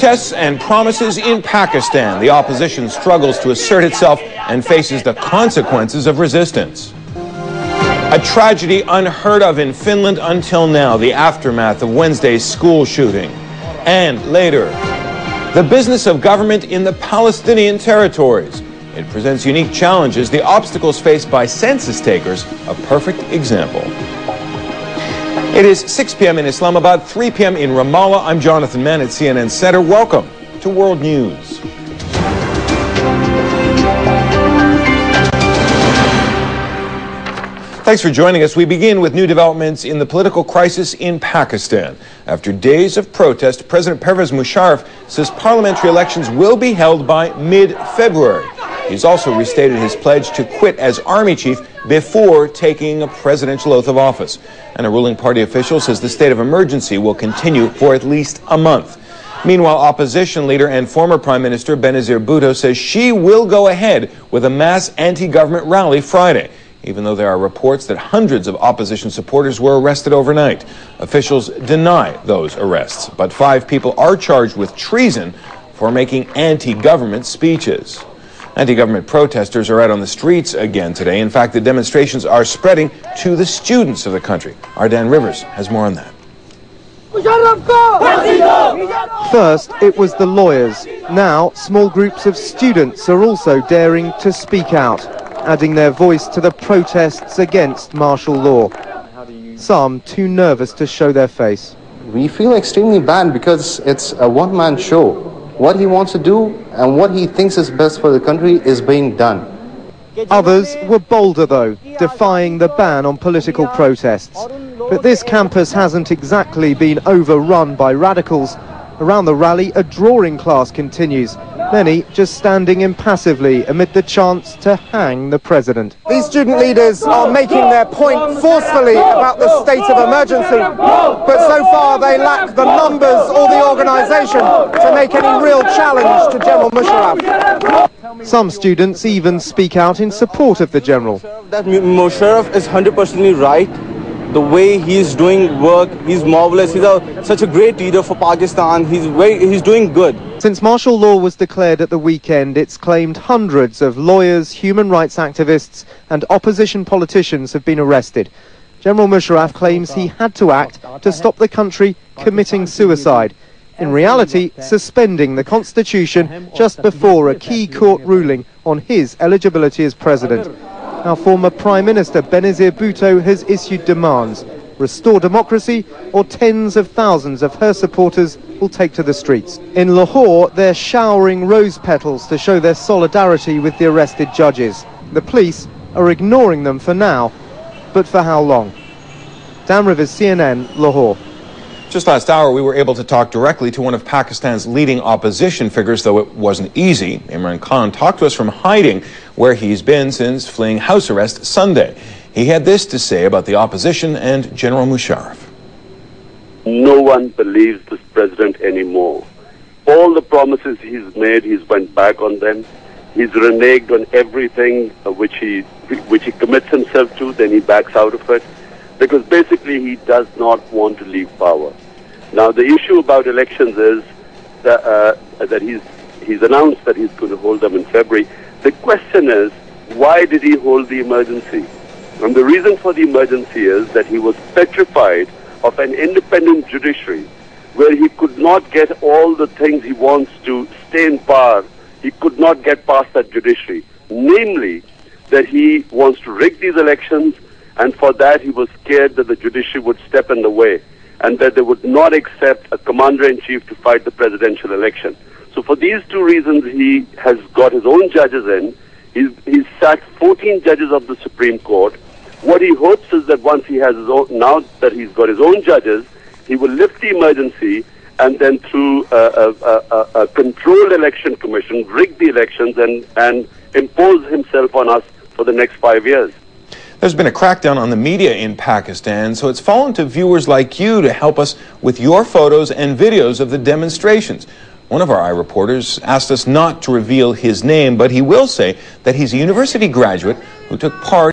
Protests and promises in Pakistan. The opposition struggles to assert itself and faces the consequences of resistance. A tragedy unheard of in Finland until now, the aftermath of Wednesday's school shooting. And later, the business of government in the Palestinian territories. It presents unique challenges, the obstacles faced by census takers, a perfect example. It is 6 p.m. in Islamabad, 3 p.m. in Ramallah. I'm Jonathan Mann at CNN Center. Welcome to World News. Thanks for joining us. We begin with new developments in the political crisis in Pakistan. After days of protest, President Pervez Musharaf says parliamentary elections will be held by mid-February. He's also restated his pledge to quit as army chief before taking a presidential oath of office. And a ruling party official says the state of emergency will continue for at least a month. Meanwhile, opposition leader and former Prime Minister Benazir Bhutto says she will go ahead with a mass anti-government rally Friday, even though there are reports that hundreds of opposition supporters were arrested overnight. Officials deny those arrests, but 5 people are charged with treason for making anti-government speeches. Anti-government protesters are out on the streets again today. In fact, the demonstrations are spreading to the students of the country. Our Dan Rivers has more on that. Musharraf Go! First, it was the lawyers. Now, small groups of students are also daring to speak out, adding their voice to the protests against martial law. Some too nervous to show their face. We feel extremely bad because it's a one-man show. What he wants to do and what he thinks is best for the country is being done. Others were bolder, though, defying the ban on political protests. But this campus hasn't exactly been overrun by radicals. Around the rally, a drawing class continues, many just standing impassively amid the chance to hang the president. These student leaders are making their point forcefully about the state of emergency, but so far they lack the numbers or the organisation to make any real challenge to General Musharraf. Some students even speak out in support of the general. That Musharraf is 100% right. The way he's doing work, he's marvelous. He's such a great leader for Pakistan. He's doing good. Since martial law was declared at the weekend, it's claimed hundreds of lawyers, human rights activists and opposition politicians have been arrested. General Musharraf claims he had to act to stop the country committing suicide. In reality, suspending the constitution just before a key court ruling on his eligibility as president. Our former Prime Minister Benazir Bhutto has issued demands. Restore democracy, or tens of thousands of her supporters will take to the streets. In Lahore, they're showering rose petals to show their solidarity with the arrested judges. The police are ignoring them for now, but for how long? Dan Rivers, CNN, Lahore. Just last hour, we were able to talk directly to one of Pakistan's leading opposition figures, though it wasn't easy. Imran Khan talked to us from hiding, where he's been since fleeing house arrest Sunday. He had this to say about the opposition and General Musharraf. No one believes this president anymore. All the promises he's made, he's went back on them. He's reneged on everything which he commits himself to, then he backs out of it, because basically he does not want to leave power. Now, the issue about elections is that he's announced that he's going to hold them in February. The question is, why did he hold the emergency? And the reason for the emergency is that he was petrified of an independent judiciary where he could not get all the things he wants to stay in power. He could not get past that judiciary. Namely, that he wants to rig these elections, and for that he was scared that the judiciary would step in the way and that they would not accept a commander-in-chief to fight the presidential election. So for these two reasons, he has got his own judges in. He's sacked 14 judges of the Supreme Court. What he hopes is that once he has his own, now that he's got his own judges, he will lift the emergency and then through a controlled election commission, rig the elections and impose himself on us for the next 5 years. There's been a crackdown on the media in Pakistan, so it's fallen to viewers like you to help us with your photos and videos of the demonstrations. One of our eye reporters asked us not to reveal his name, but he will say that he's a university graduate who took part